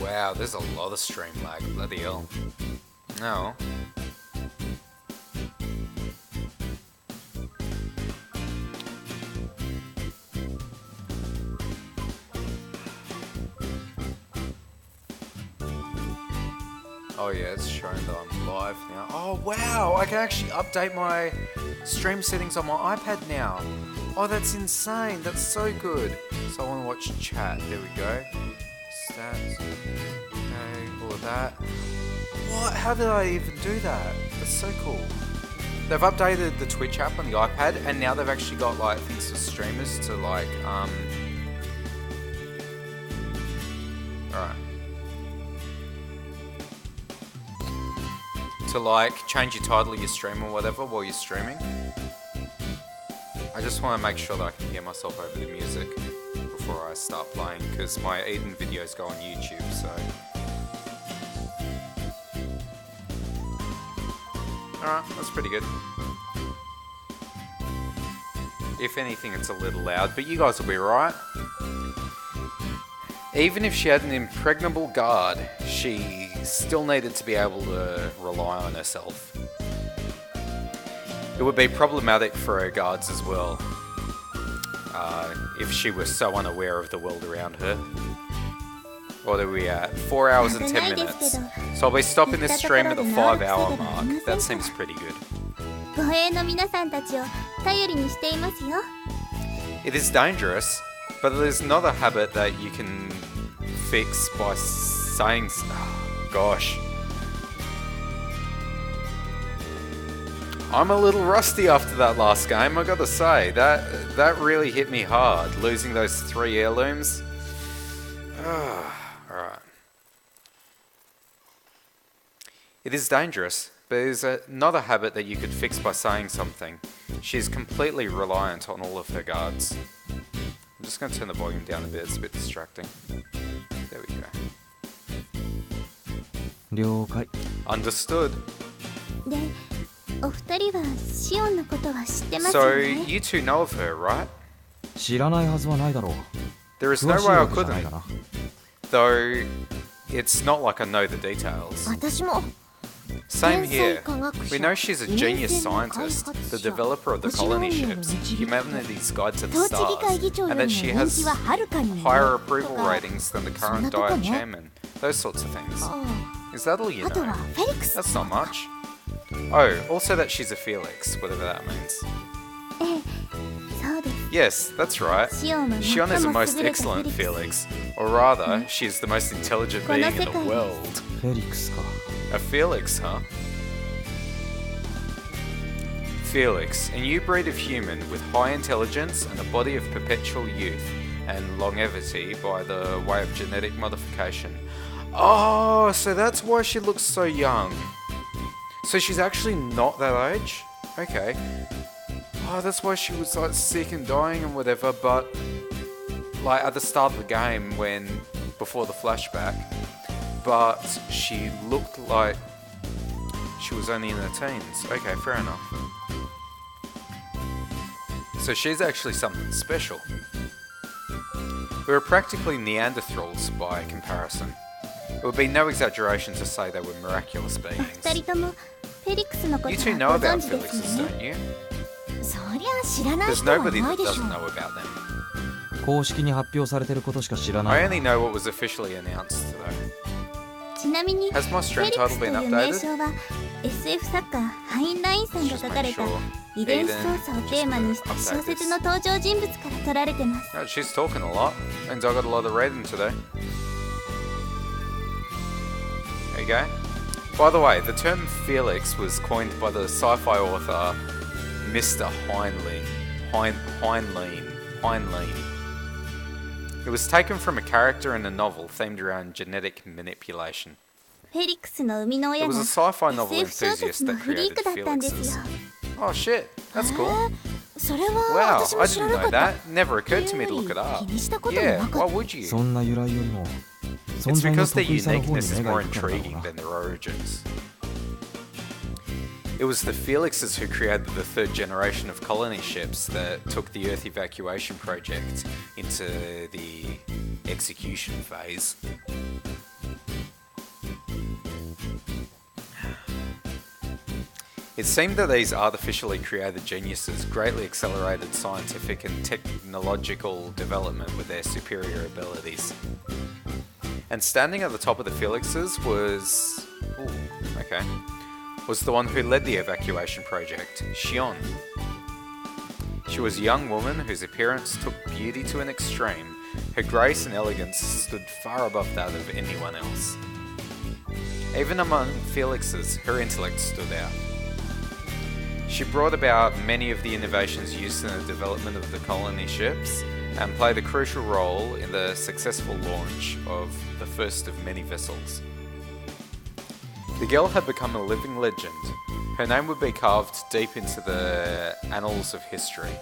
Wow, there's a lot of stream lag. Bloody hell. No. Oh yeah, it's showing that I'm live now. Oh wow, I can actually update my stream settings on my iPad now. Oh, that's insane. That's so good. So I want to watch chat. There we go. Stats. Okay, all of that. What? How did I even do that? That's so cool. They've updated the Twitch app on the iPad, and now they've actually got like things for streamers to like alright. To like change your title of your stream or whatever while you're streaming. I just want to make sure that I can hear myself over the music before I start playing, because my Eden videos go on YouTube, so. Alright, that's pretty good. If anything, it's a little loud, but you guys will be alright. Even if she had an impregnable guard, she still needed to be able to rely on herself. It would be problematic for her guards as well, if she was so unaware of the world around her. What are we at? 4 hours and 10 minutes. So I'll be stopping this stream at the 5-hour mark. That seems pretty good. It is dangerous, but it is not a habit that you can fix by saying... Oh, gosh. I'm a little rusty after that last game, I gotta say. That really hit me hard, losing those 3 heirlooms. Alright. It is dangerous, but it is not a habit that you could fix by saying something. She is completely reliant on all of her guards. I'm just going to turn the volume down a bit, it's a bit distracting. There we go. Understood. So, you two know of her, right? There is no way I couldn't. Though, it's not like I know the details. Same here. We know she's a genius scientist, the developer of the colony ships, Humanity's Guide to the Stars, and that she has higher approval ratings than the current Diet chairman. Those sorts of things. Is that all you know? That's not much. Oh, also that she's a Felix, whatever that means. Yes, that's right. Shion is the most excellent Felix. Or rather, she is the most intelligent being in the world. A Felix, huh? Felix, a new breed of human with high intelligence and a body of perpetual youth and longevity by the way of genetic modification. Oh, so that's why she looks so young. So she's actually not that age? Okay. Oh, that's why she was like sick and dying and whatever, but like at the start of the game before the flashback, but she looked like she was only in her teens. Okay, fair enough. So she's actually something special. We were practically Neanderthals by comparison. It would be no exaggeration to say they were miraculous beings. You two know about Felixes, don't you? There's nobody that doesn't know about them. I only know what was officially announced today. Has my stream title been updated? Just make sure. Eden, just update this. Oh, she's talking a lot. Means I got a lot of reading today. There you go. By the way, the term Felix was coined by the sci-fi author Mr. Heinlein. It was taken from a character in a novel themed around genetic manipulation. It was a sci-fi novel enthusiast that created Felixes. Oh shit, that's cool. Wow, I didn't know that. Never occurred to me to look it up. Yeah, why would you? It's because their uniqueness is more intriguing than their origins. It was the Felixes who created the third generation of colony ships that took the Earth evacuation project into the execution phase. It seemed that these artificially created geniuses greatly accelerated scientific and technological development with their superior abilities. And standing at the top of the Felixes was... was the one who led the evacuation project, Shion. She was a young woman whose appearance took beauty to an extreme. Her grace and elegance stood far above that of anyone else. Even among Felixes, her intellect stood out. She brought about many of the innovations used in the development of the colony ships and played a crucial role in the successful launch of the first of many vessels. The girl had become a living legend. Her name would be carved deep into the annals of history.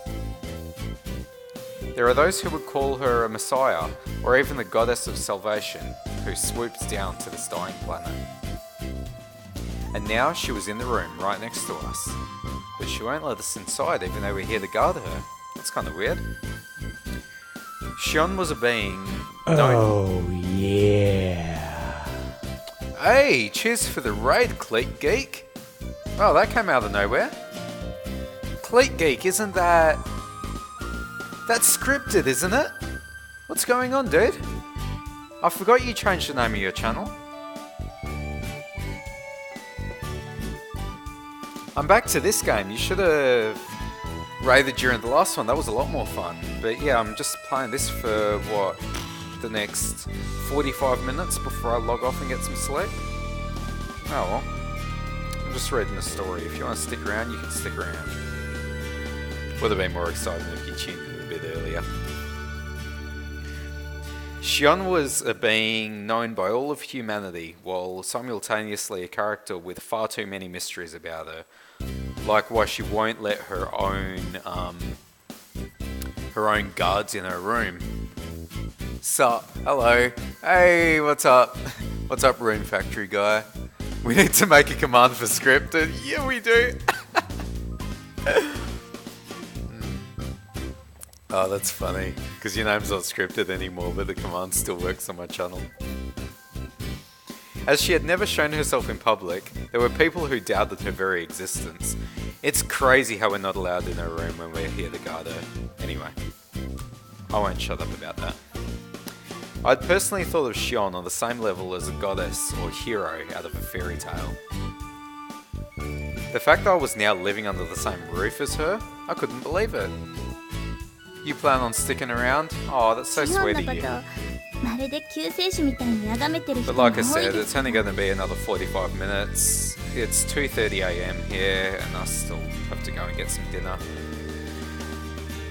There are those who would call her a messiah, or even the goddess of salvation, who swoops down to this dying planet. And now she was in the room right next to us. But she won't let us inside even though we're here to guard her. That's kind of weird. Shion was a being... yeah. Hey, cheers for the raid, Cleat Geek. Oh, that came out of nowhere. Cleat Geek, isn't that... That's scripted, isn't it? What's going on, dude? I forgot you changed the name of your channel. I'm back to this game. You should have raided during the last one. That was a lot more fun. But yeah, I'm just playing this for, what, the next 45 minutes before I log off and get some sleep. Oh well. I'm just reading the story. If you want to stick around, you can stick around. Would have been more exciting if you tuned in a bit earlier. Shion was a being known by all of humanity, while simultaneously a character with far too many mysteries about her. Like why she won't let her own guards in her room. Sup? Hello. Hey, what's up? What's up, Rune Factory guy? We need to make a command for scripted. Yeah, we do. Oh, that's funny, because your name's not scripted anymore, but the command still works on my channel. As she had never shown herself in public, there were people who doubted her very existence. It's crazy how we're not allowed in her room when we're here to guard her. Anyway, I won't shut up about that. I'd personally thought of Shion on the same level as a goddess or hero out of a fairy tale. The fact that I was now living under the same roof as her, I couldn't believe it. You plan on sticking around? Oh, that's so sweet of you. But like I said, it's only going to be another 45 minutes. It's 2:30 AM here, and I still have to go and get some dinner.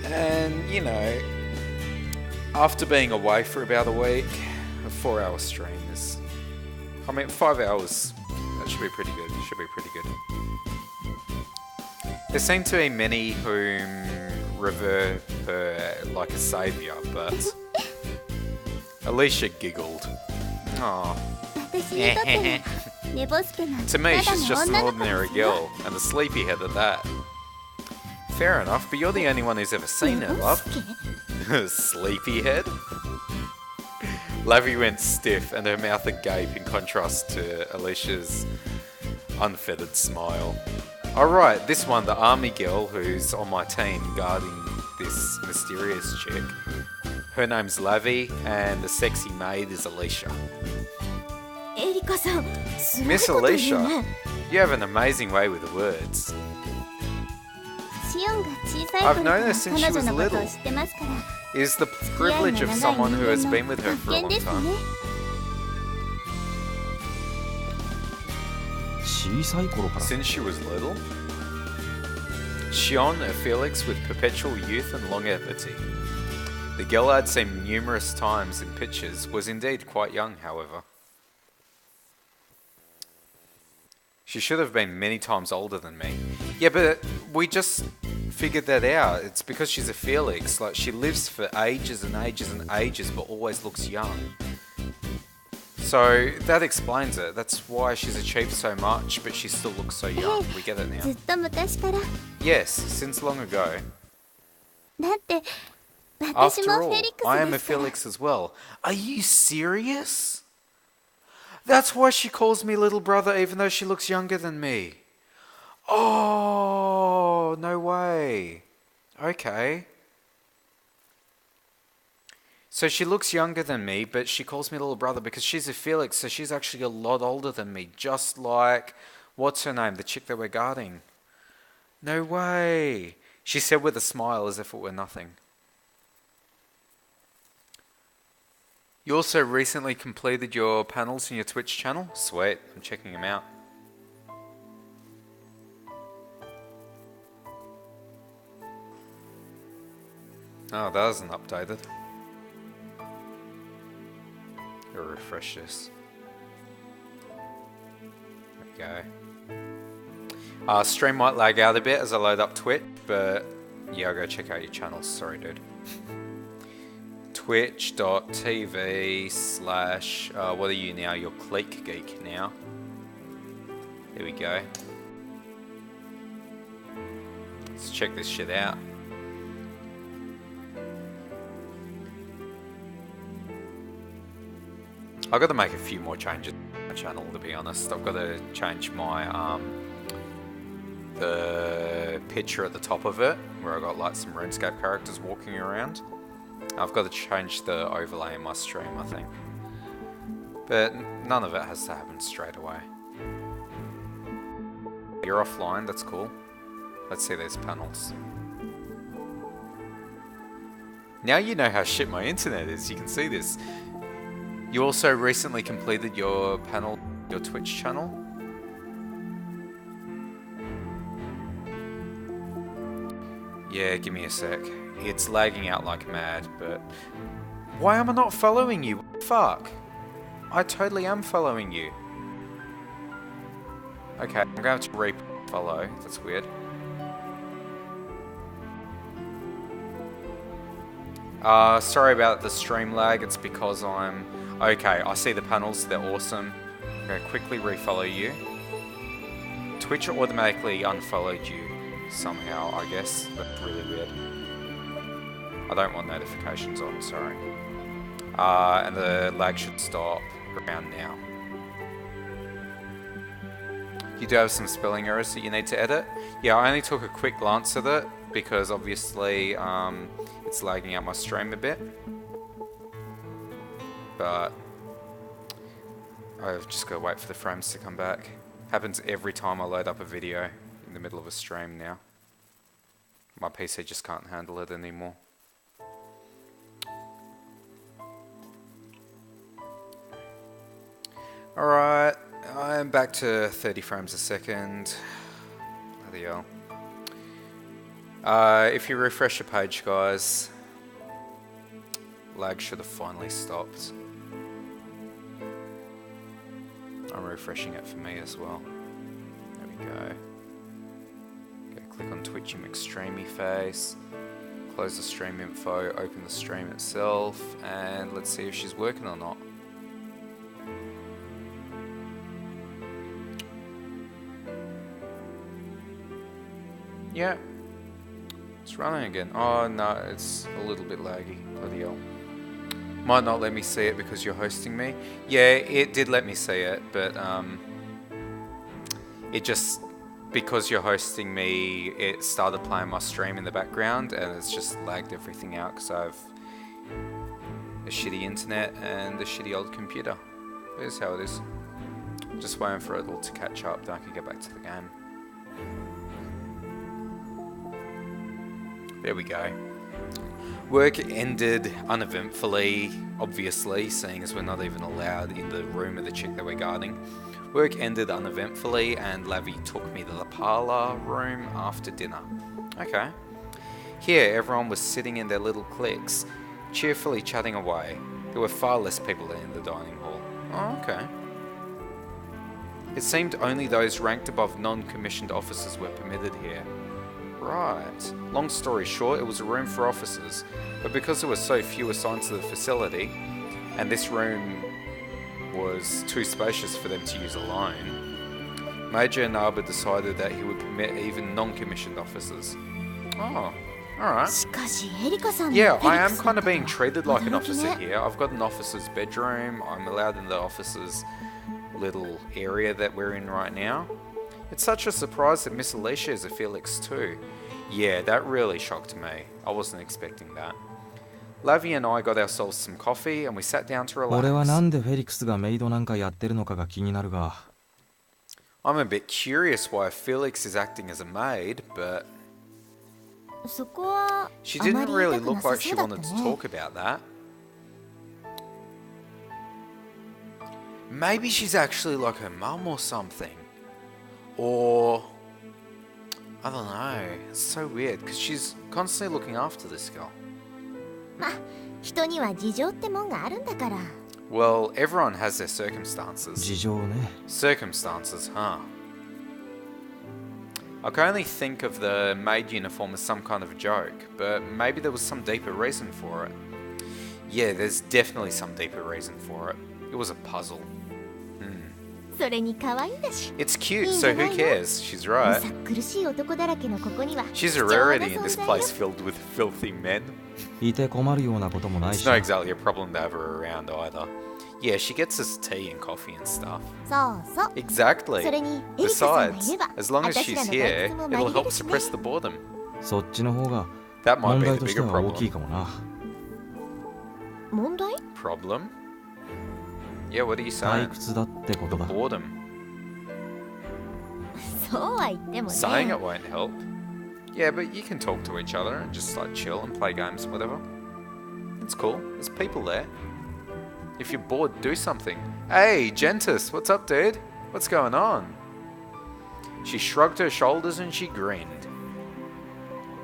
And, you know, after being away for about a week, a 4-hour stream is... 5 hours. That should be pretty good. There seem to be many whom revere her like a saviour, but Alicia giggled. Aww. To me, she's just an ordinary girl, and a sleepyhead at that. Fair enough, but you're the only one who's ever seen her, love. Sleepyhead? Lavi went stiff, and her mouth agape in contrast to Alicia's unfettered smile. Alright, this one, the army girl who's on my team guarding this mysterious chick. Her name's Lavi, and the sexy maid is Alicia. Miss Alicia, you have an amazing way with the words. I've known her since she was little. It is the privilege of someone who has been with her for a long time. Since she was little? Shion, a Felix with perpetual youth and longevity. The girl I'd seen numerous times in pictures was indeed quite young, however. She should have been many times older than me. Yeah, but we just figured that out. It's because she's a Felix. Like, she lives for ages and ages and ages, but always looks young. So that explains it. That's why she's achieved so much, but she still looks so young. We get it now. Yes, since long ago. After all, I am a Felix as well. Are you serious? That's why she calls me little brother even though she looks younger than me. Oh, no way. Okay. So she looks younger than me, but she calls me little brother because she's a Felix, so she's actually a lot older than me. Just like, what's her name? The chick that we're guarding. No way. She said with a smile as if it were nothing. You also recently completed your panels in your Twitch channel? Sweet, I'm checking them out. Oh, that isn't updated. I'll refresh this. There we go. Stream might lag out a bit as I load up Twitch, but yeah, I'll go check out your channels. Sorry, dude. Twitch.tv/ what are you now? You're Click Geek now. There we go. Let's check this shit out. I've got to make a few more changes to my channel, to be honest. I've got to change my the picture at the top of it, where I got like some RuneScape characters walking around. I've got to change the overlay in my stream, I think. But none of it has to happen straight away. You're offline, that's cool. Let's see these panels. Now you know how shit my internet is, you can see this. You also recently completed your panel, your Twitch channel. Yeah, give me a sec. It's lagging out like mad, but... Why am I not following you? Fuck. I totally am following you. Okay, I'm going to have to re-follow. That's weird. Sorry about the stream lag. It's because I'm... Okay, I see the panels. They're awesome. I'm going to quickly re-follow you. Twitch automatically unfollowed you somehow, I guess. That's really weird. I don't want notifications on, sorry. And the lag should stop around now. You do have some spelling errors that you need to edit. Yeah, I only took a quick glance at it because obviously it's lagging out my stream a bit. But I've just got to wait for the frames to come back. Happens every time I load up a video in the middle of a stream now. My PC just can't handle it anymore. Alright, I'm back to 30 frames a second. Bloody hell. If you refresh your page, guys, lag should have finally stopped. I'm refreshing it for me as well. There we go. Okay, click on Twitch McStreamy face. Close the stream info, open the stream itself, and let's see if she's working or not. Yeah, it's running again. Oh no, it's a little bit laggy. Bloody hell. Might not let me see it because you're hosting me. Yeah, it did let me see it, but it just, because you're hosting me, it started playing my stream in the background and it's just lagged everything out because I have a shitty internet and a shitty old computer. Here's how it is. Just waiting for it all to catch up, then I can get back to the game. There we go. Work ended uneventfully, obviously, seeing as we're not even allowed in the room of the chick that we're guarding. Work ended uneventfully and Lavi took me to the parlour room after dinner. Okay. Here, everyone was sitting in their little cliques, cheerfully chatting away. There were far less people in the dining hall. Oh, okay. It seemed only those ranked above non-commissioned officers were permitted here. Right. Long story short, it was a room for officers, but because there were so few assigned to the facility, and this room was too spacious for them to use alone, Major Inaba decided that he would permit even non-commissioned officers. Oh, alright. Yeah, I am kind of being treated like an officer here. I've got an officer's bedroom, I'm allowed in the officer's little area that we're in right now. It's such a surprise that Miss Alicia is a Felix too. Yeah, that really shocked me. I wasn't expecting that. Lavi and I got ourselves some coffee and we sat down to 俺は relax. なんでフェリックスがメイドなんかやってるのかが気になるが、 I'm a bit curious why Felix is acting as a maid, but そこは she あま didn't り really 言いたく look なさ like そ she うだった wanted to ね。 talk about that. Maybe she's actually like her mum or something. Or I don't know. It's so weird because she's constantly looking after this girl. まあ人には事情ってもんがあるんだから。 Well, everyone has their circumstances. 事情ね。 Circumstances, huh? I can only think of the maid uniform as some kind of a joke, but maybe there was some deeper reason for it. Yeah, there's definitely some deeper reason for it. It was a puzzle. それに可愛いんだし。 It's cute, so who cares? She's right. むさ苦しい男だらけのここには She's a 貴重な rarity in 存 this 在よ place filled with filthy men. いて困るようなこともない It's し not exactly a problem to have her around either. Yeah, she gets us tea and coffee and stuff. そうそう。 Exactly. それにエリカさんがい Besides, れば as long as 私 she's らの here, 退屈も it'll 紛れ help るしね。 suppress the boredom. そっちの方が That might 問 be 題 the として bigger は大きい problem. かもな。問題？ Problem? Yeah, what are you 退 saying? 屈だってことだ。 Boredom. そうは言っても Saying ね it。won't help. Yeah, but you can talk to each other and just like chill and play games, whatever. It's cool. There's people there. If you're bored, do something. Hey, Gentis, what's up, dude? What's going on? She shrugged her shoulders and she grinned.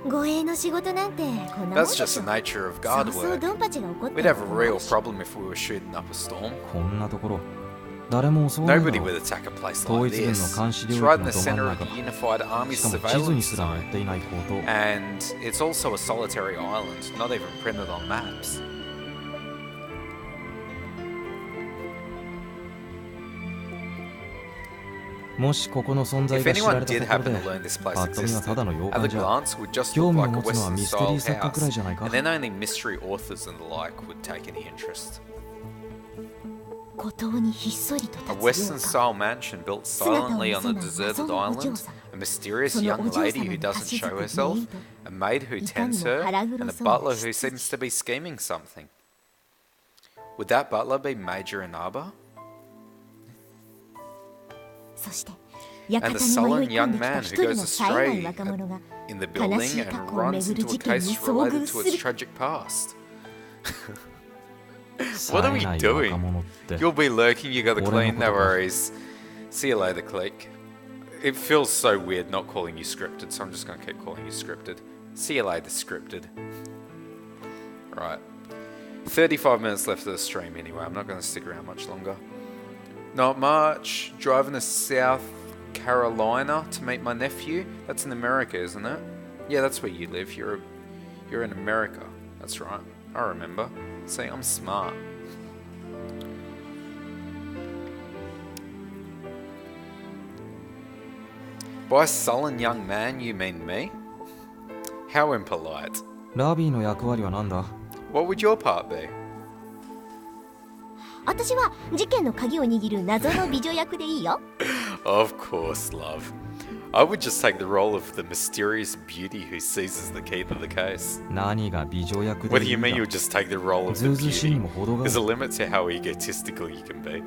護衛の仕事なんてこんなもん That's でしょ。 just the nature of そう guard そう work. ドンパチが起こって We'd る have こ a とない real し problem if we were shooting up a storm. こんなところ誰も襲わないだ Nobody ろ would う。 attack a place 統 like 一軍の this. 監視領 It's 域 right の in the ど真ん center of 中 the unified し army's かも地図に surveillance すら載っ zone. ていないこと And it's also a solitary island, not even printed on maps. If もしここの存在が知ら anyone れた did ところ happen で to learn this パ place ッと見はただの existed, 洋 at 館 the じゃ glance would just 興 look 味を like a 持つのは Western ミステリー style 作家くらいじゃない house, か and then only mystery authors and the like would take any interest. 孤島にひっそりと A 立つ Western 領 style mansion built silently on a deserted island, a mysterious young lady who doesn't show herself, a maid who tends her, and a butler who seems to be scheming something. Would that butler be Major Inaba? そして And 館 the に迷 sullen い込ん young できた man 一 who 人 goes の冴えない astray 若者が in the 悲 building しい and 過去を runs 巡る into 事 a 件に case 遭 related 遇 to す its る。 tragic past. 冴 What are え we ない doing? 若者って You'll be lurking, you gotta 俺の clean, こと no か。 worries. See you later, click. It feels so weird not calling you scripted, so I'm just gonna keep calling you scripted. See you later, scripted. Right. 35 minutes left of the stream anyway, I'm not gonna stick around much longer. Not much. Driving to South Carolina to meet my nephew. That's in America, isn't it? Yeah, that's where you live. You're in America. That's right. I remember. See, I'm smart. By sullen young man, you mean me? How impolite. ラビーの役割は何だ？ What would your part be? 私は事件の鍵を握る謎の美女役でいいよ。 Of course, love. I would just take the role of the mysterious beauty who seizes the key to the case. 何が美女役で What い do い you んだ mean you'll just take the role of the ずうずうしいに beauty? も程があ There's a る。 limit to how egotistical you can be.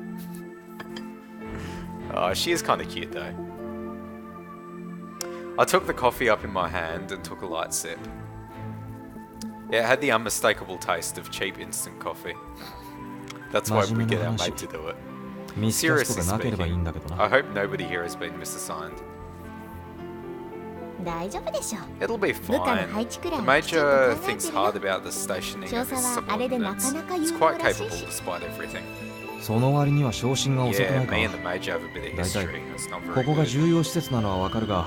Oh, she is kind of cute though. I took the coffee up in my hand and took a light sip. Yeah, it had the unmistakable taste of cheap instant coffee. That's why we get our mate to do it. ミスキャスト Seriously がなければいいんだけど I な。 hope nobody here has been misassigned. 大丈夫でしょ。 It'll be 部下の fine. 配置くら The いはきちんと Major 考え thinks てるよ。 hard about the stationing of his 調査はあれでなか subordinates. なか He's 有能 quite らしい capable し。 despite everything. その割には昇進が遅くな Yeah, いか me。and the Major have a bit of 大体 history. That's not こ very こが good. 重要施設なのはわかるが、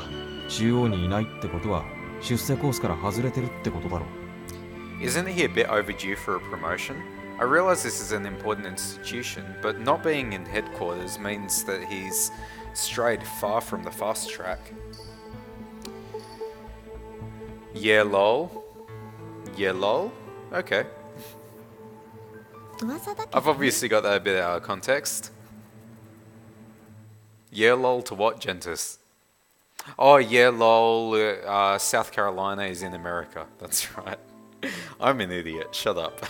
中央にいないってことは出世コースから外れてるってことだろう。 Isn't he a bit overdue for a promotion? I realize this is an important institution, but not being in headquarters means that he's strayed far from the fast track. Yeah, lol. Yeah, lol. Okay. 噂だけ I've ど obviously got that a bit out of context. Yeah, lol to what, Gentis? Oh yeah, lol. South Carolina is in America. That's right. I'm an idiot. Shut up.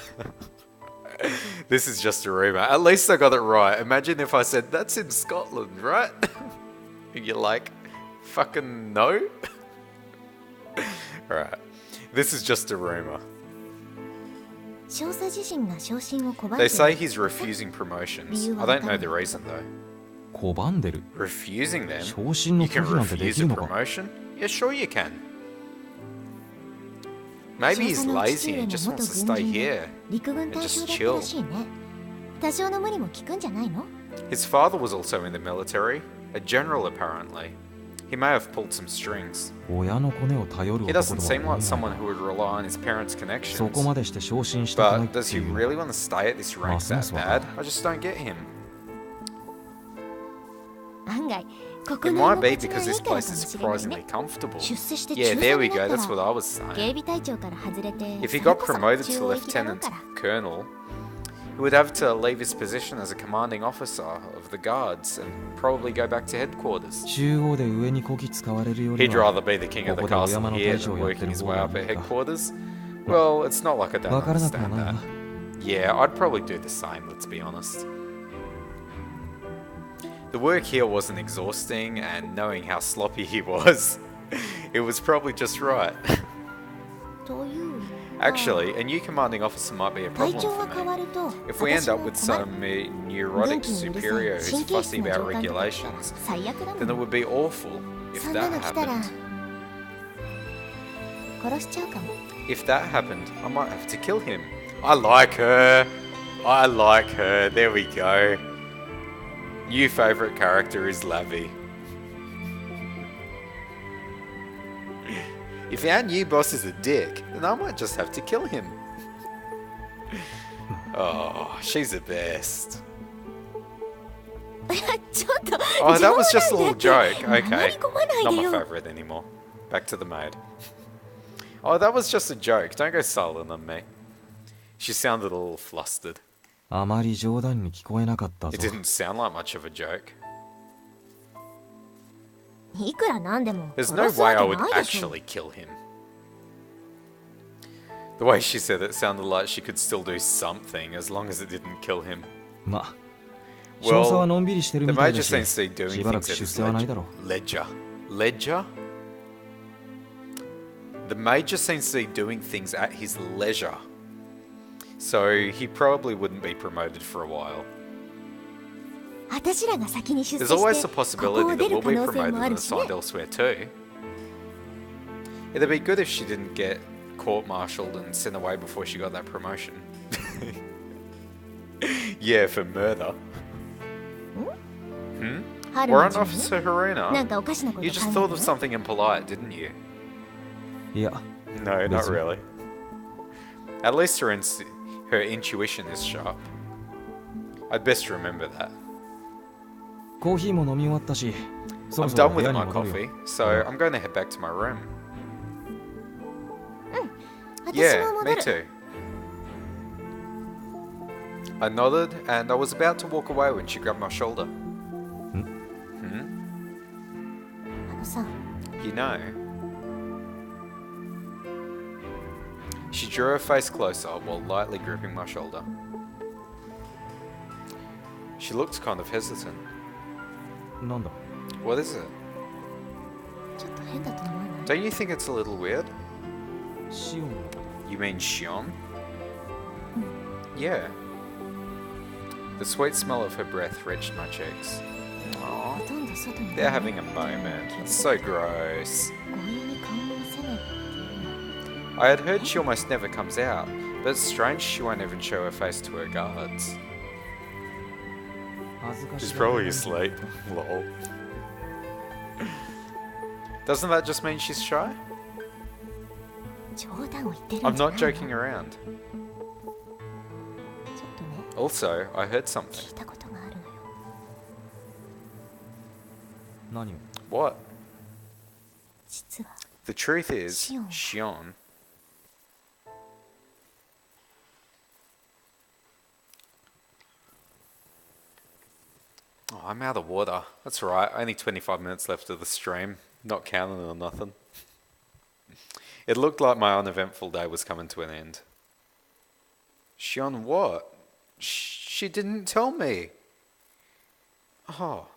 This is just a rumor. At least I got it right. Imagine if I said that's in Scotland, right? You're like, fucking no. Alright. This is just a rumor. 少佐自身が昇進を拒んで They いる say he's refusing promotions. I don't know the reason though. 拒んでる。 Refusing them? 昇進の You can 拒否なんてで refuse き a るのか。 promotion? Yeah, sure you can. Maybe he's 少佐の lazy 父上 and も just 元 wants to 軍 stay 人で here. 陸軍大将だったらしいね。多少の無理も効くんじゃないの？ His father was also in the military, a general apparently. He may have pulled some strings. 親のコネを頼る He 男 doesn't と seem は like 思え someone ない who would rely on his parents' そこ connections. までして昇進したくないっ But て does い he う。 really want to stay at this rank thatますわ bad? I just don't get him. 案外、国 It 内 might の be 土地が because い this いから place かも is しれない surprisingly ね。 comfortable. 出世して中 Yeah, 佐 there に we な go. った That's ら what I was 警 saying. 備隊長から外れて If he それ got こそ promoted 中 to 央行きだろう lieutenant から。 colonel, he would have to leave his position as a commanding officer of the guards and probably go back to headquarters. 中央で上にこき使われるより He'd は rather be the king of the ここでお castle 山の here 大将 than をやって working る his 方 way が up い at いか。 headquarters. Well, it's not like I don't わからなくも understand ない that. な。 Yeah, I'd probably do the same, let's be honest. The work here wasn't exhausting, and knowing how sloppy he was, it was probably just right. というか Actually, a new commanding officer might be a 隊 problem 長が for 変わ me. ると If we end 私 up も with 困る some 電 neurotic 気にうる superior さい who's 神経質 fussy な about 上官とか来たら regulations, 最悪だも then it ん would be awful if そんな that の来たら happened. 殺しちゃうかも If that happened, I might have to kill him. I like her. I like her. There we go. New favorite character is Lavi. If our new boss is a dick, then I might just have to kill him. Oh, she's the best. ちょっと Oh, that was 冗 just a 談 little で joke. 黙り Okay. 込まない Not で my よ favorite anymore. Back to the maid. Oh, that was just a joke. Don't go silent on me. She sounded a little flustered. あまり冗談に聞こえなかったぞ It。didn't sound like much of a joke. いくらなんでも There's 殺 no すわ way I け would ないでしょ actually kill him. The way she said it sounded like she could still do something as long as it didn't kill him. ま、 Well, 少佐はのんびりしてる The みたい Major だし、 seems to be し doing ばら things く at 出 his 世はないだろう。 ledger. Ledger? The Major seems to be doing things at his leisure. So he probably wouldn't be promoted for a while. 私らが先に出世 There's always し a てここ possibility を that 出る we'll 可 be 能性 promoted もあ and るしね assigned elsewhere too. It'd be good if she didn't get court-martialed and sent away before she got that promotion. Yeah, for murder. 春 Warrant の陣 Officer な Haruna. んかおかしなこと You 考 just え thought る of の something impolite, didn't you? いや、 No, not Busy. really. At least her intuition is sharp. I'd best remember that. コーヒーも飲み終わったし、そろ I'm そろ done 部 with 屋に my 戻る coffee, よ。 so I'm going to head back to my room. 私 Yeah, も me 戻る too. I nodded, and I was about to walk away when she grabbed my shoulder. あのさ You know. She drew her face closer while lightly gripping my shoulder. She looked kind of hesitant. なんだ What is it? ちょっと変だと思わない Don't you think it's a little weird? シオンの You mean Shion? Yeah. The sweet smell of her breath reached my cheeks. ほ Aww. とんど外に They're having a moment. It's so gross. 強引に顔も見せないっていうの I had heard she almost never comes out, but it's strange she won't even show her face to her guards. 恥ずかし She's い probably asleep. Lol. Doesn't that just mean she's shy? 冗談を言ってる I'm んじゃ not ないの joking around. ちょっとね Also, I heard 聞 something. いたことがあるのよ何を What? 実は The truth is, Shion. Shion. Oh, I'm out of water. That's right. Only 25 minutes left of the stream. Not counting or nothing. It looked like my uneventful day was coming to an end. Shion what? She didn't tell me. Oh.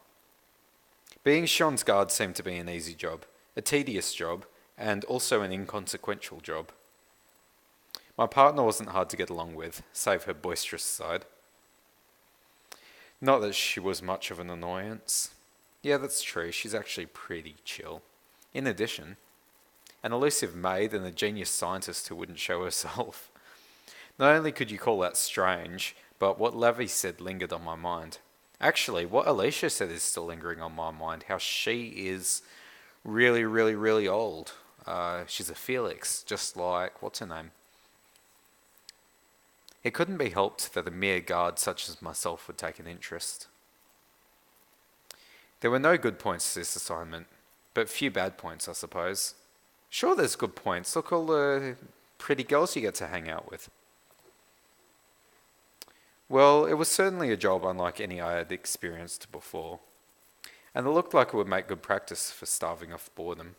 Being Shion's guard seemed to be an easy job, a tedious job, and also an inconsequential job. My partner wasn't hard to get along with, save her boisterous side. Not that she was much of an annoyance. Yeah, that's true, she's actually pretty chill. In addition, an elusive maid and a genius scientist who wouldn't show herself. Not only could you call that strange, but what Lavi said lingered on my mind. Actually, what Alicia said is still lingering on my mind, how she is really, really, really old. She's a Felix, just like, what's her name? It couldn't be helped that a mere guard such as myself would take an interest. There were no good points to this assignment, but few bad points, I suppose. Sure, there's good points. Look all the pretty girls you get to hang out with. Well, it was certainly a job unlike any I had experienced before, and it looked like it would make good practice for starving off boredom.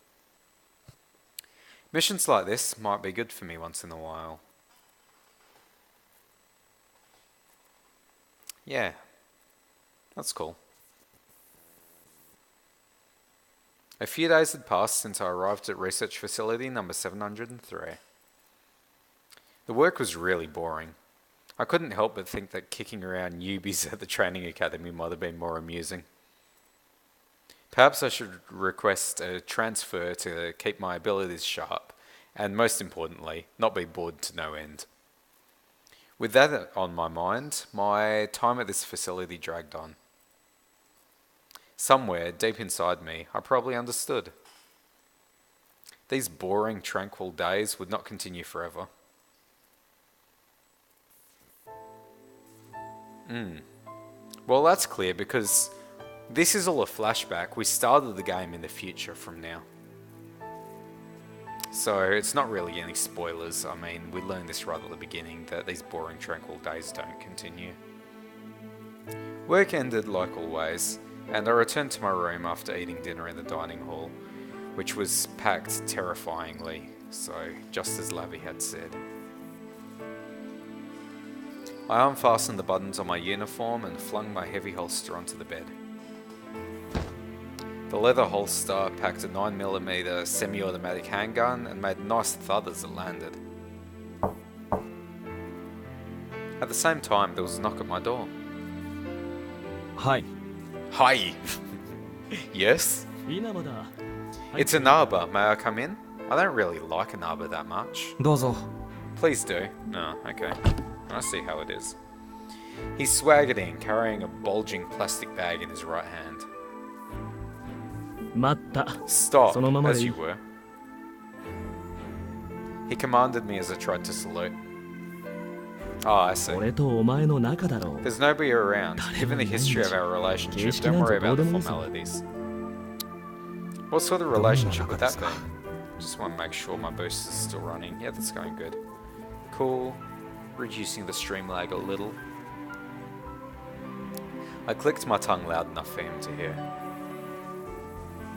Missions like this might be good for me once in a while. Yeah, that's cool. A few days had passed since I arrived at research facility number 703. The work was really boring. I couldn't help but think that kicking around newbies at the training academy might have been more amusing. Perhaps I should request a transfer to keep my abilities sharp, and most importantly, not be bored to no end. With that on my mind, my time at this facility dragged on. Somewhere, deep inside me, I probably understood. These boring, tranquil days would not continue forever. Well, that's clear because this is all a flashback. We started the game in the future from now. So it's not really any spoilers. I mean, we learned this right at the beginning that these boring, tranquil days don't continue. Work ended like always, and I returned to my room after eating dinner in the dining hall, which was packed terrifyingly, so just as Lavi had said. I unfastened the buttons on my uniform and flung my heavy holster onto the bed. The leather holster packed a 9mm semi-automatic handgun and made a nice thud as it landed. At the same time, there was a knock at my door. Hi. Hi! Yes? 稲葉だ。It's Inaba. May I come in? I don't really like Inaba that much. どうぞ。 Please do. No, okay. I see how it is. He swaggered in, carrying a bulging plastic bag in his right hand. 待った。 Stop, そのままで as いい。 you were. He commanded me as I tried to salute. Oh, I see. 俺とお前の仲だろう。 There's nobody around. Given the history of our relationship, don't worry about the formalities. What sort of relationship would that be? Just want to make sure my boost is still running. Yeah, that's going good. Cool. Reducing the stream lag a little. I clicked my tongue loud enough for him to hear.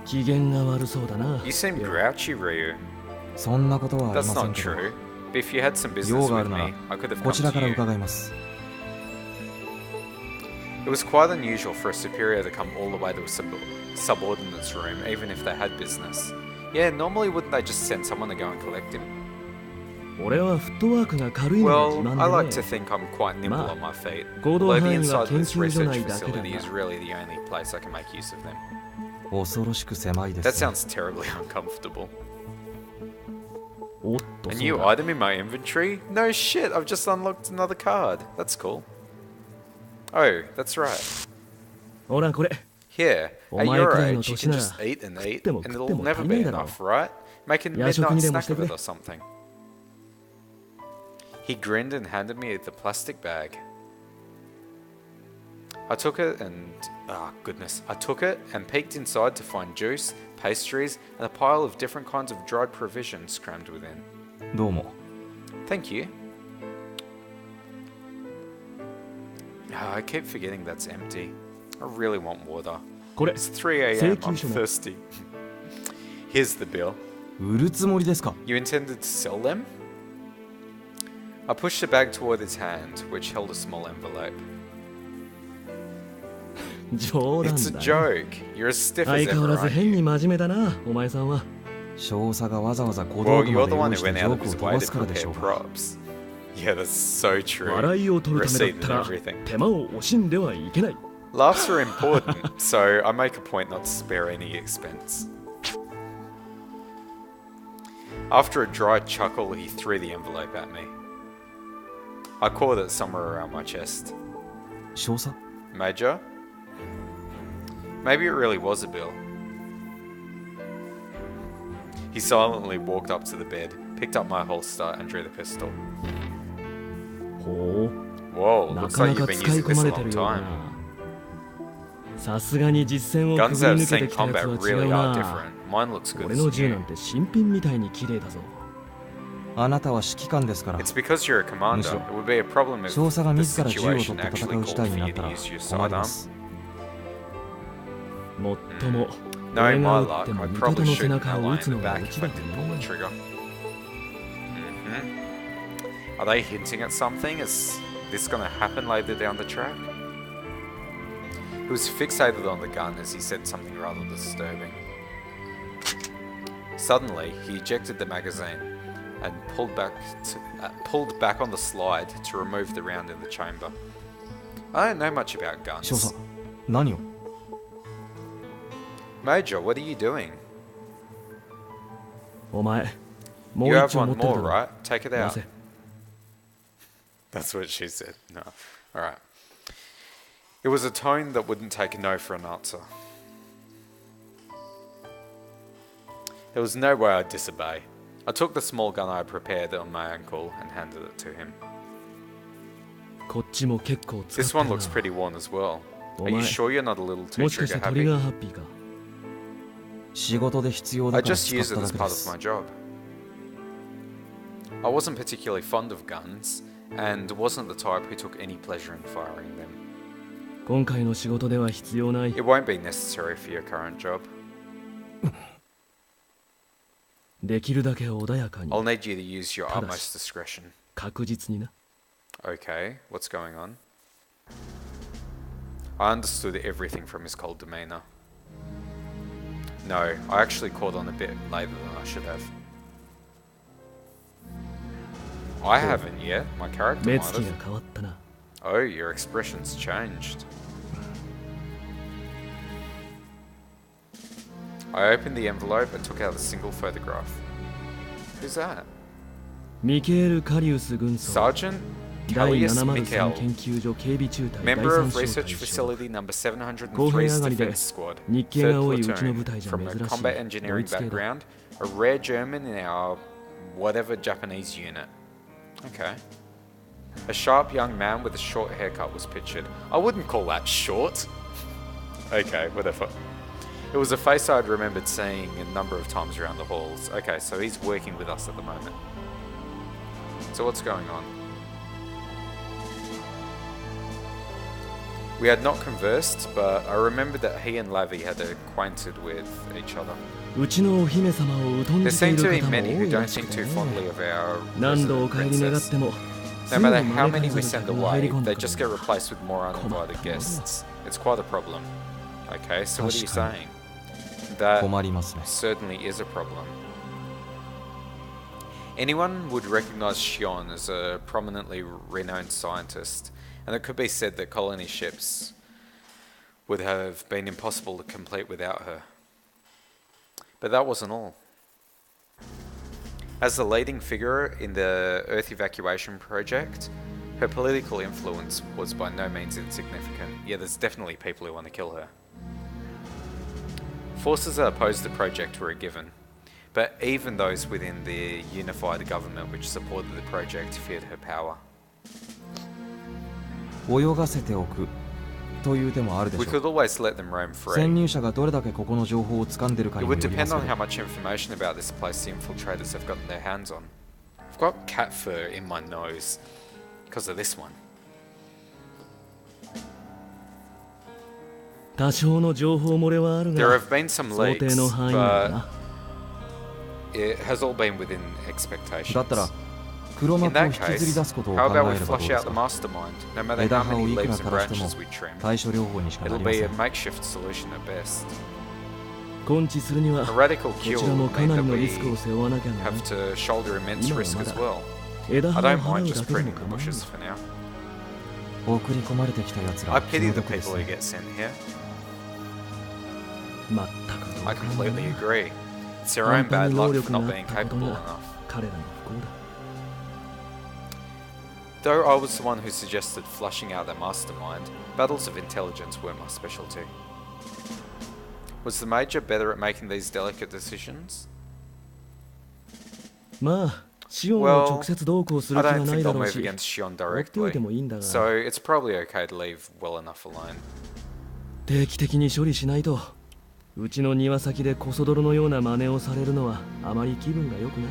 機嫌が悪そうだな。 You seem grouchy, Ryu. そんなことはあり That's ません not けど。 true. But if you had some 用 business があ with るな me, I could have こ come ちら to から you. 伺います It was quite unusual for a superior to come all the way to a subordinate's room, even if they had business. Yeah, normally wouldn't they just send someone to go and collect him? 俺はフットワークが軽いのが自 Well, 慢 I like で to ね。 think I'm quite nimble Ma, on my feet. 行動 Although 範 the 囲は inside of 研 this 究所 research 内だけだ facility が is really the only place I can make use of them. 恐ろしく狭いで That す sounds terribly uncomfortable. おっと A そう new だ。 item in my inventory? No shit, I've just unlocked another card. That's cool. Oh, that's right. ほらこれ。 Here, at Omae your kurai no age, you toshi can nara just eat and eat, kutte mo and kutte it'll mo never tarinai be daro. enough, right? Make a Yashoku midnight ni demo snack of it shite or something. He grinned and handed me the plastic bag. I took it and... ah, goodness. I took it and peeked inside to find juice, pastries, and a pile of different kinds of dried provisions crammed within. どうも Thank you. I keep forgetting that's empty. I really want water. これ It's 3 a.m. I'm 請求書の thirsty. Here's the bill. 売るつもりですか？ You intended to sell them? I pushed the bag toward his hand, which held a small envelope. 冗談 It's a だよ。 joke. You're as stiff 相 as 変わ ever, らず aren't 変 you? に真面目だな、お前さんは。少佐がわざわざ小 Well, 道具 you're ま the で one 用意 who して went ジ out ョ of ークを his 飛 way ば to すからでし prepare ょうが。 props. Yeah, that's so true. 笑いを取るためだ Receipt った and ら everything. 手間を惜しんではいけない。 Laughs are important, so I make a point not to spare any expense. After a dry chuckle, he threw the envelope at me. I caught it somewhere around my chest. 少佐 Major? Maybe it really was a bill. He silently walked up to the bed, picked up my holster, and drew the pistol. ほ Whoa, う、な looks かな like you've か been 使い using 込 this ま a れて long るようだ time. な。さすがに実戦をくぐ Guns り that have 抜け seen てきたやつ combat は違 really う are な。 different. Mine looks good 俺 as の銃なん new. て新品みたいに綺麗だぞ。あなたは指揮官ですから。 It's because you're a commander. It would be a problem if 少佐が the 自ら銃を取っ situation て actually 戦う called 事態 for にな you った to ら use your 困りま sidearm. す。もっとも、 Knowing 俺 my が撃って luck, も I'd 味方 probably の shoot 背 an 中を ally 撃つ in の the が back う if ち I だ didn't ね。 pull the trigger. Are they hinting at something? Is this gonna happen later down the track? He was fixated on the gun as he said something rather disturbing. Suddenly, he ejected the magazine and pulled back on the slide to remove the round in the chamber. I don't know much about 少 guns. 佐何を？ Major, what are you doing? お前、もう You 一 have 丁持 one ってる more, だろ。 right? Take it 出 out. せ。 That's what she said. No. Alright. It was a tone that wouldn't take a no for an answer. There was no way I'd disobey. I took the small gun I had prepared on my ankle and handed it to him. こっちも結構使っ This て one る looks な。 pretty worn as well. お Are you 前、 sure you're not a little too もしかして trigger トリ happy? ガーハッピーか。仕事で必要だ I から just 使っ use た it だ as け part で of す。 my job. I wasn't particularly fond of guns, and wasn't the type who took any pleasure in firing them. 今回の仕事では必要ない。 It won't be necessary for your current job. できるだけ穏やかに、 I'll need you to use your ただし。 utmost discretion. 確実にな。 Okay, what's going on? I understood everything from his cold demeanor. No, I actually caught on a bit later than I should have. I haven't yet. My character 目 might つき have. が変わったな。 Oh, your expression's changed. I opened the envelope and took out a single photograph. Who's that? ミケール・カリウス軍曹。 Sergeant 第 Callius 703 Mikel, 研究所警備中隊第 member 3 of 小 Research 隊長。 Facility Number 公平 703's 上がりで Defense Squad, 日系が 3rd 多いうちの部 platoon, 隊じゃ from a 珍しい combat ドイ engineering ツ系だ。 background, a rare German in our whatever Japanese unit. Okay. A sharp young man with a short haircut was pictured. I wouldn't call that short. Okay, whatever. It was a face I'd remembered seeing a number of times around the halls. Okay, so he's working with us at the moment. So what's going on? We had not conversed, but I remembered that he and Lavi had acquainted with each other. うちのお姫様を疎ん There でい seem る to be 方も many 多 who いら don't し think くて too ね。 fondly of our 何度お resident 帰り願っ princess. ても、 No matter how すぐ many に we 招か send れた客が入り away, 込ん they でくる just get replaced with more uninvited guests. It's quite a problem. Okay, so what are you saying? That 困りますね。 certainly is a problem. Anyone would recognize Shion as a prominently renowned scientist, and it could be said that colony ships would have been impossible to complete without her. But that wasn't all. As the leading figure in the Earth evacuation project, her political influence was by no means insignificant. Yeah, there's definitely people who want to kill her. Forces that opposed the project were a given, but even those within the unified government which supported the project feared her power. 泳がせておくという手もあるで We しょ could う。 always let them roam 潜 free. 入者がどれだけここの情報を掴んでるか It にも would よりま depend す on け how ど。 much information about this place the infiltrators have gotten their hands on. I've got cat fur in my nose because of this one. 多少の情報漏れはある There が、 have been some 想定 leaks, の範囲内だ but な。It has all been within expectations. だったら黒 In 幕を that 引きずり case, 出すことを how 考 about え we ればどう flush で out す the か。 mastermind? No matter 枝 how 葉を many いく leaves ら and 枯らしても branches we trim, 対処療法にしかな it'll りま be せ a ん。 makeshift solution at best. 根治するには A radical こ cure ちらも would か mean なり that の we リスクを背負わなきゃなら have ない。 to shoulder immense 今は risk ま as だ well. 枝 I 葉を don't 払 mind う just だけでも pruning the 構わない bushes for now. 送り込まれてきた奴ら I は気 pity の the 毒です people who ね。 get sent here. 全く同 I 感だ completely な。 agree. It's their あ own んた bad に能 luck 力 for が not あっ being たこと capable が enough. 彼らの不幸だ。 Though I was the one who suggested flushing out their mastermind, battles of intelligence were my specialty. Was the Major better at making these delicate decisions? まあ、シオンを Well, 直接同行す I る気は don't な think いだ I'll ろう move し、 against Shion 放っておいて directly, もいいんだが、 so it's probably okay to leave well enough alone. 定期的に処理しないと、うちの庭先でコソ泥のような真似をされるのはあまり気分が良くない。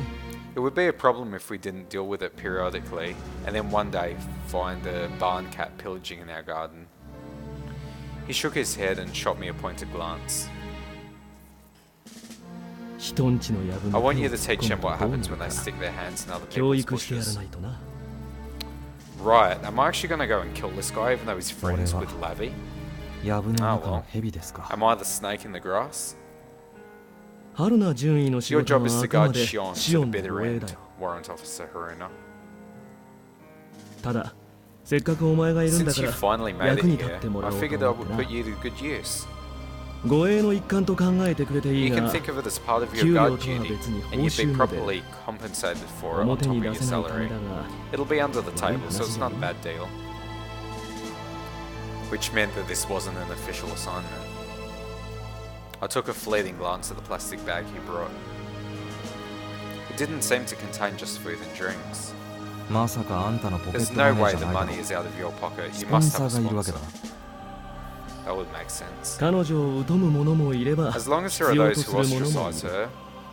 It would be a problem if we didn't deal with it periodically, and then one day find a barn cat pillaging in our garden. He shook his head and shot me a pointed glance. 人んちの藪 I の want 手 you を to 突っ teach them 込むと what どうな happens る when か they stick their hands in other 教 people's 育してやら bushes. ないとな。 Right, am I actually going to go and kill this guy even though he's friends with Lavi? 藪の中の蛇ですか。 Am I the snake in the grass? 春名順位の仕 Your 事 job は is to あくま guard で Shion シ to オ the ンの bitter 護衛 end, だよ。 Warrant Officer Haruna. ただ、せっかくお前がいるんだ Since か you ら、 finally made 役 it に立っ here, てもら I おうと figured I 思って would な。 put you to good use. 護衛の一環と考えてくれてい You い can が、 think of it as part of 給 your 料 guard とは duty, 別に報 and you'd 酬 be まで properly compensated for it on 表 top に of 出 your せないため salary. だが、 It'll be under the table, so it's not a 悪い話じゃ bad deal. Which meant that this wasn't an official assignment. I took a fleeting glance at the plastic bag he brought. It didn't seem to contain just food and drinks. まさかあんたのポケ There's ットマ no ネー way じゃ the ないだろ money う。 is out of your pocket. ス You ポン must サ have ー a がいるわけ sponsor. だ。 That would make sense. 彼女を疎む者もいれば、 As long as there are 必要 those と who する者もい ostracize る。 her,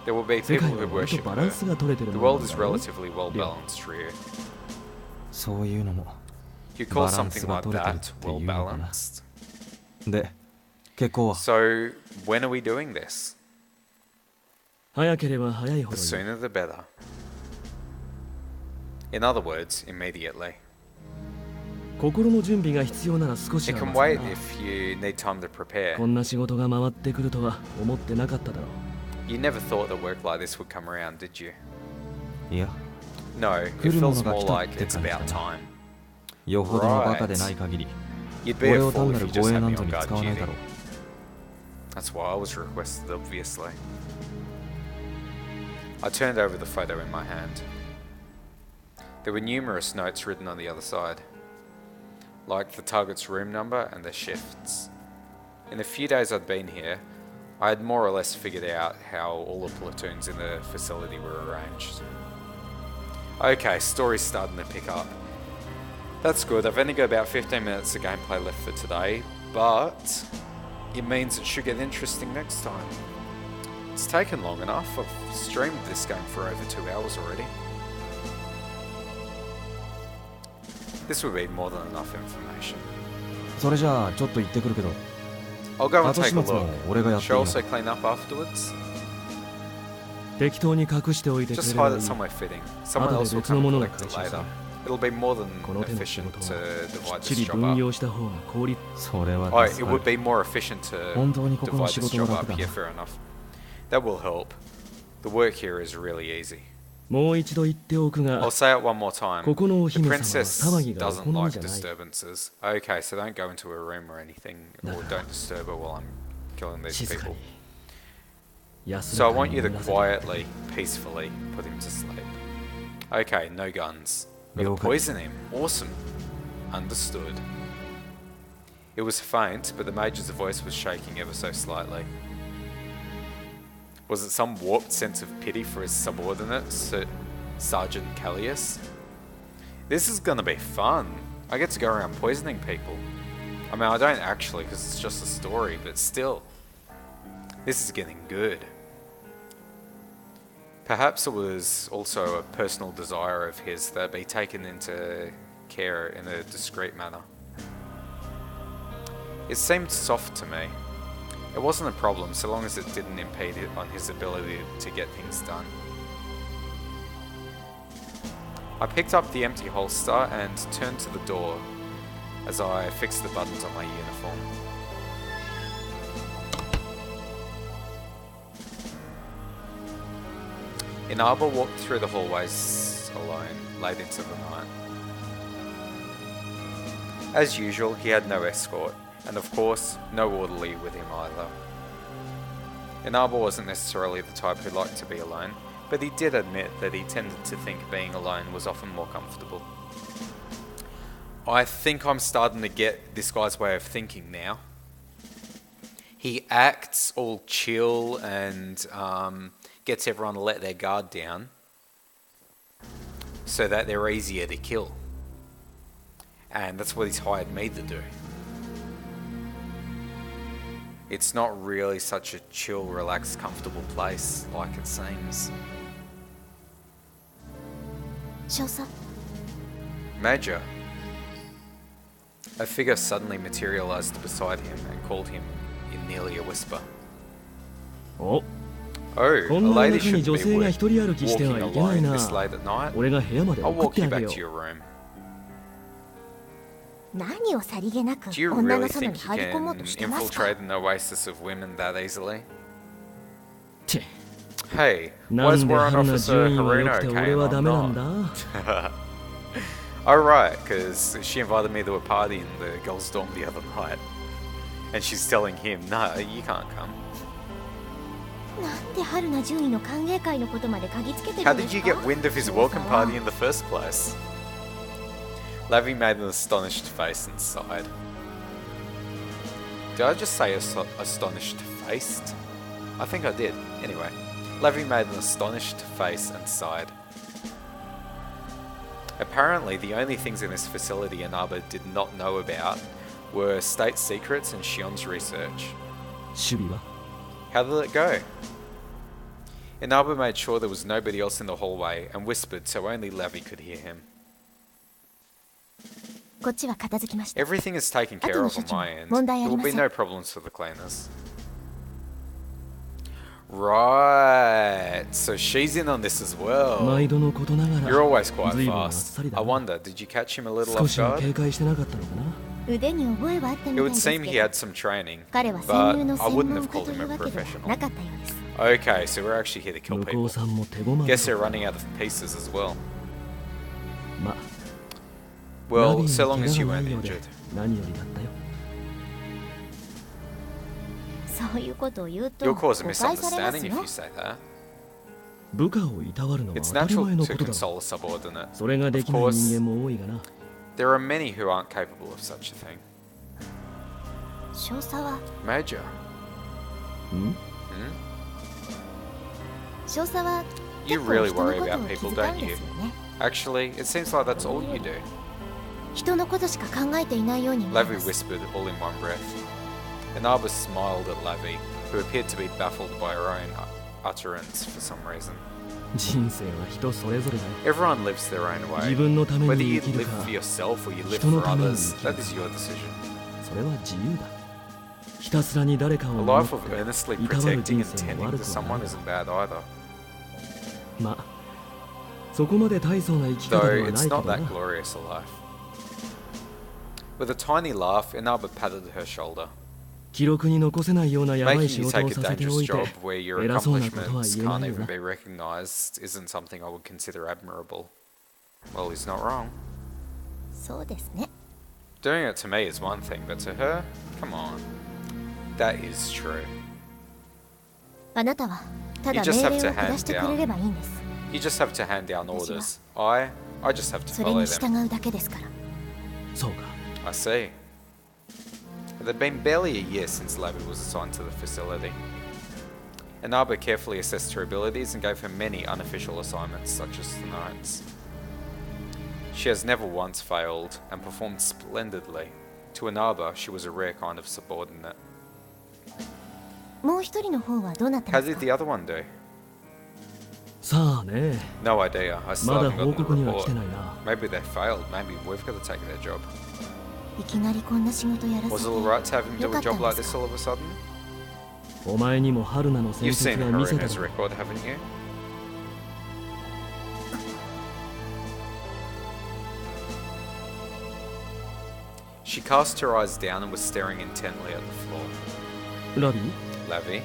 there will be 世 people 界 who は割と worship バラン her. スが取れてる The もの world なん is だろう。 relatively well balanced, Ryu. そういうのも。 You call バラン something スが like 取れてるっ that て well いうのかな。 balanced? で、結婚は So, when are we doing this? 早ければ早いほ The どいい。 sooner the better. In other words, immediately. 心の準備が必要なら少し It は can 待 wait つがな。 if you need time to prepare. こんな仕事が回ってくるとは思ってなかっただろう。 You never thought that work like this would come around, did you? いや、 No, it 来るも feels のが more 来たっ like て it's 感じだ about な。 time. よほどのバカでない限り、 You'd be a 俺を fool 単な if る you just 護衛 had な me んぞ on に guard 使わない duty. だろう。 That's why I was requested, obviously. I turned over the photo in my hand. There were numerous notes written on the other side, like the target's room number and their shifts. In the few days I'd been here, I had more or less figured out how all the platoons in the facility were arranged. Okay, story's starting to pick up. That's good. I've only got about 15 minutes of gameplay left for today, but it means it should get interesting next time. It's taken long enough. I've streamed this game for over 2 hours already. This would be more than enough information. それじゃあちょっと行ってくるけど、 I'll go and 後 take 始 a 末も look. 俺がやっていい Shall の also clean up afterwards? 適当に隠しておいてくれ Just れば hide い it い。 somewhere fitting. Someone 後 else で will 別の come も and のが collect 回 it 収する later. It'll be more than この手の仕 efficient 事は to きっ divide ち this り job 分 up. 業した方が効率。それは Oh, 助 it かる would be more efficient to 本当にここの divide 仕 this 事が job 楽 up. だ Yeah, な。 fair enough. That will help. The work here is really easy. もう一度言っておく I'll が、 say it one more time. ここのお The 姫様は princess 騒ぎがお doesn't 好み like じゃない。 disturbances. Okay, so don't go into her room or anything, or don't disturb her while I'm killing these 静か people. に。安 So ら I か want に you to 眠らせて quietly, peacefully put him to sleep. Okay, no guns. Gotta 了解。 poison him. Awesome. Understood. It was faint, but the Major's voice was shaking ever so slightly. Was it some warped sense of pity for his subordinate, Sergeant Callius? This is gonna be fun. I get to go around poisoning people. I mean, I don't actually, because it's just a story, but still. This is getting good. Perhaps it was also a personal desire of his that be taken into care in a discreet manner. It seemed soft to me. It wasn't a problem so long as it didn't impede on his ability to get things done. I picked up the empty holster and turned to the door as I fixed the buttons on my uniform. Inaba walked through the hallways alone, late into the night. As usual, he had no escort, and of course, no orderly with him either. Inaba wasn't necessarily the type who liked to be alone, but he did admit that he tended to think being alone was often more comfortable. I think I'm starting to get this guy's way of thinking now. He acts all chill and gets everyone to let their guard down so that they're easier to kill. And that's what he's hired me to do. It's not really such a chill, relaxed, comfortable place like it seems. 少佐 Major. A figure suddenly materialized beside him and called him in nearly a whisper. お、 Oh, こ a んな lady 中に shouldn't 女 be 性が一人歩きして walking はいけない alone な。 this late at night. 俺が部屋まで I'll 送っ walk て you あげ back よ to う。 your room. 何をさりげなく Do you 女 really の園に think you 入り込もう can としてますか infiltrate an oasis of women that easily? チェ、 Hey, な why is んで Warrant 春菜 Officer 順位は良 Haruno くて okay 俺 and はダ I'm メなん not? だ。 Oh right, because she invited me to a party in the girls' dorm the other night. And she's telling him, no, you can't come. なんで春菜順位の歓迎会のことまで嗅ぎつけて How るんで did す you か get wind of his welcome party in the first place? Lavi made an astonished face and sighed. Did I just say astonished faced? I think I did. Anyway, Lavi made an astonished face and sighed. Apparently, the only things in this facility Inaba did not know about were state secrets and Shion's research. 守備は How did it go? Inaba made sure there was nobody else in the hallway and whispered so only Lavi could hear him. こっちは片付きました Everything is taken care of on my end. There will be no problems for the cleaners. Right, so she's in on this as well. 毎度のことなが You're ら always quite 随分あっ fast. さりだ I な。 wonder, did you catch him a little 少 off しは guard? 警戒してなかったのかな。腕に覚えはあったみ It たい would ですけ seem he ど had some training, 彼は but 潜入の I 専 wouldn't 門 have 家 called とい him う a わけでは professional. なかったようです Okay, so we're actually here to kill 向こ people. うさんも手駒 Guess they're だ running out of pieces as well. ま、 Well, ナビに so long as 怪 you 我が weren't ないようで injured. 何よりだったよ。そういうことを言うと You'll 誤 cause a 解されます misunderstanding if よ you say that. 部下をいたわるのは It's 当たり natural 前の to ことだろ console a subordinate. それができない Of course. 人間も多いがな。 There are many who aren't capable of such a thing. 少佐は Major. ん Hmm? 少佐は You 結構 really 人の worry ことを about 気 people, 遣う don't んで you? すよね Actually, it seems like that's all you do. 人のことしか考えていないように見え Lavi ます whispered all in one breath. Inaba smiled at Lavi, who appeared to be baffled by her own utterance for some reason. 人生は人それぞれだよ。 Everyone lives their own 自 way. 分のため Whether に you 生きる live か for yourself or you live 人の for ために others, 生きる that is your decision. それは自由だ。ひたすらに誰かを A 守っ life of て earnestly いたわる protecting 人 and 生も tending 悪 to くは someone ない。 isn't bad either. ま、そこまで大層な生き方 Though では it's ないけど not な that。glorious a life. With a tiny laugh, Inaba patted her shoulder. 記録に残せないようなやばい Making 仕 you 事を take a させて dangerous おいて job where your 偉そうなことは accomplishments 言えな can't いよ even な。 be recognized isn't something I would consider admirable. Well, he's not wrong. そうですね Doing it to me is one thing, but to her? Come on. That is true. あなたはただ You just 命 have 令 to を下 hand してくれればいいんです You just have to hand down orders. I just have to それ follow に them. 従うだけですからそうか。 I see. It had been barely a year since Lavi was assigned to the facility. Inaba carefully assessed her abilities and gave her many unofficial assignments, such as tonight's. She has never once failed and performed splendidly. To Inaba, she was a rare kind of subordinate. もう一人の方はどうなって How ます did か the other one do? さあね、 No idea. I still まだ haven't 報 gotten 告 the には来て report. ないな。 Maybe they failed. Maybe we've got to take their job. いきなりこんな仕事やらせ Was て it alright to have him よ do か a ったん job で like す this か all of a sudden? お前にも春菜の戦 You've 績 seen は見せた Haruna's ろ。 record, haven't you? She cast her eyes down and was staring intently at the floor. ラビー Lavi,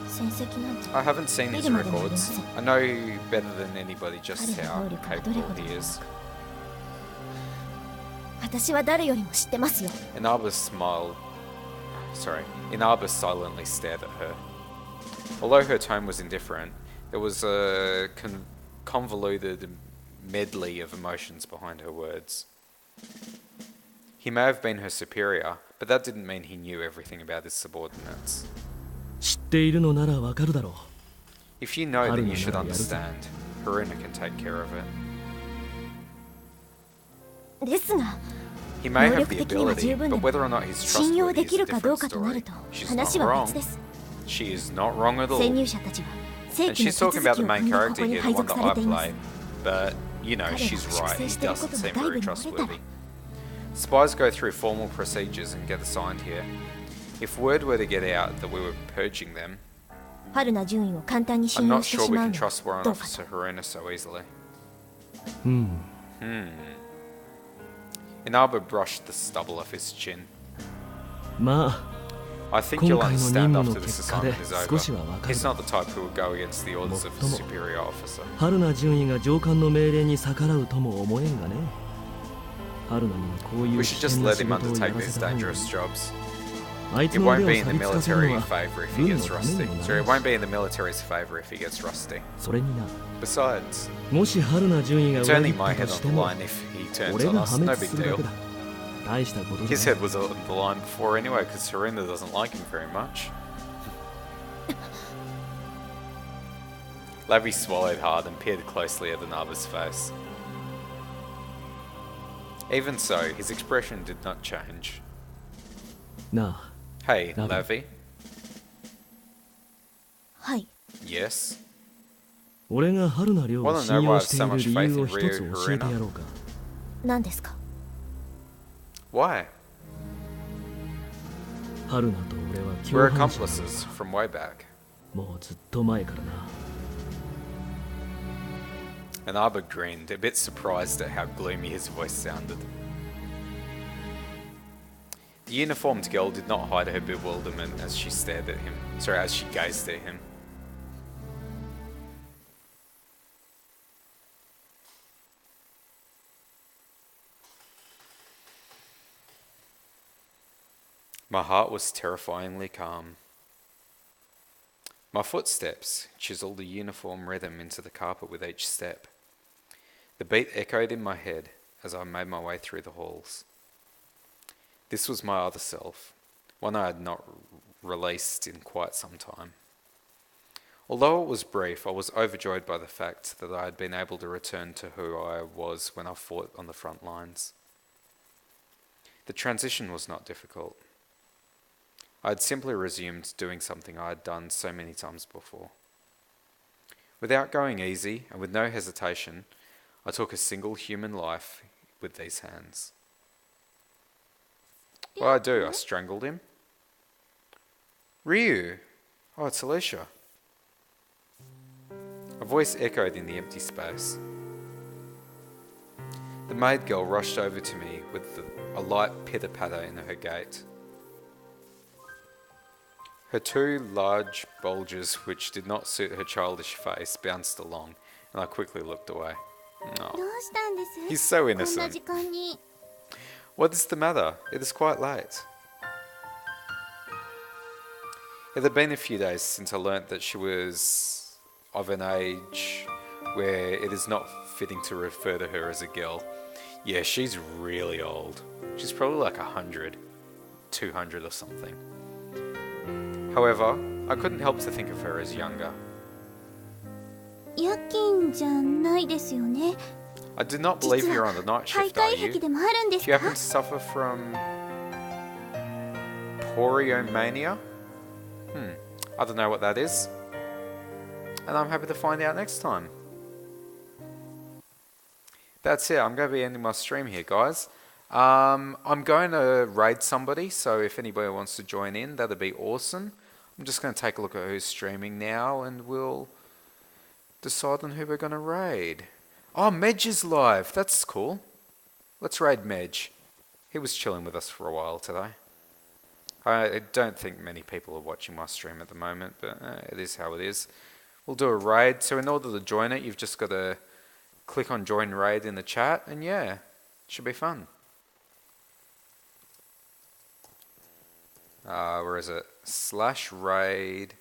戦績なんて I haven't seen his 見るまでもありま records. せん。 I know better than anybody just 彼の how 能力がどれ capable ほど he なの is. か私は誰よりも知ってますよ。 Inaba silently stared at her. Although her tone was indifferent, there was a convoluted medley of emotions behind her words. He may have been her superior, but that didn't mean he knew everything about his subordinates. 知っているのならわかるだろ If you know, then you should Haruna, understand. Haruna can take care of it. ですが、 He may 能 have 力 the 的には ability, 十分で but も whether or not he's 信用 trustworthy で is き a るかどう different かとなる story. と She's 話 not は wrong. 別です。 She is not wrong at 潜 all. 入者たちは正 And 規の she's 手 talking 続 about き the を踏 main んでこ character こに here, 配 the one 属 that され I ています。 play. But, you know, 彼ら she's が right. 粛 He 清しているこ doesn't とが seem 外 very 部に漏れたら trustworthy. Spies go through formal procedures and get assigned here. If word were to get out that we were purging them, 春菜順位を簡単に I'm 信用 not して sure し we まう can のは trust Warrant どうか Officer と。 Haruna so easily. う。Inaba brushed the stubble off his chin. まあ I think 今 you'll 回の understand 任務 after の this 結果で assignment is 少し over. はわかる He's not the type who would go against the orders of a もっとも superior officer. 春菜順位が上官の命令に逆らうとも思えんがね春菜にはこういう We 危 should just 険な let 仕 him 事をや undertake ら these せた方がいい dangerous jobs. あいつ It の won't 腕を be in 錆 the びつかせるの military は favor if he 軍の gets ため rusty. にもな Sorry, る it won't be in the military's favor if he gets rusty. それにな Besides, もし春菜順位が it's 裏 only 切っ my た head とし on て the も line if he turns 俺 on が us. 破 No 滅 big するだ deal. けだ大したことだ His head was on the line before anyway, because Haruna doesn't like him very much. Lavi swallowed hard and peered closely at Inaba's face. Even so, his expression did not change. なあ Hey, Lavi. Lavi. はい。 Yes? 俺が春菜亮を Wanna 信 know why 用 I've してい so る much 理 faith 由 in を一つ Ryu 教えてやろうか Haruna? 何ですか？ Why? 春菜と俺は We're 共犯者だ accomplices from way back. もうずっと前からな Inaba grinned, a bit surprised at how gloomy his voice sounded. The uniformed girl did not hide her bewilderment as she stared at him. Sorry, as she gazed at him. My heart was terrifyingly calm. My footsteps chiseled a uniform rhythm into the carpet with each step. The beat echoed in my head as I made my way through the halls. This was my other self, one I had not released in quite some time. Although it was brief, I was overjoyed by the fact that I had been able to return to who I was when I fought on the front lines. The transition was not difficult. I had simply resumed doing something I had done so many times before. Without going easy and with no hesitation, I took a single human life with these hands. What did I do? I strangled him? Ryu! Oh, it's Alicia. A voice echoed in the empty space. The maid girl rushed over to me with a light pitter-patter in her gait. Her two large bulges, which did not suit her childish face, bounced along, and I quickly looked away. ど Oh, うしたんです？ he's so こんな innocent. 時間に。 What is the matter? It is quite late. It had been a few days since I learnt that she was of an age where it is not fitting to refer to her as a girl. Yeah, she's really old. She's probably like 100, 200 or something. However, I couldn't help to think of her as younger. 夜勤じゃないですよね。 I did not believe 実 you're は on the night 徘 shift, are 徊癖 you? でもあるんで Do す you か？ happen to suffer from Poriomania? I don't know what that is. And I'm happy to find out next time. That's it. I'm going to be ending my stream here, guys. I'm going to raid somebody, so if anybody wants to join in, that'd be awesome. I'm just going to take a look at who's streaming now, and we'll decide on who we're going to raid. Oh, Medj is live. That's cool. Let's raid Medj. He was chilling with us for a while today. I don't think many people are watching my stream at the moment, but it is how it is. We'll do a raid, so in order to join it, you've just got to click on join raid in the chat, and yeah, it should be fun. Where is it? /raid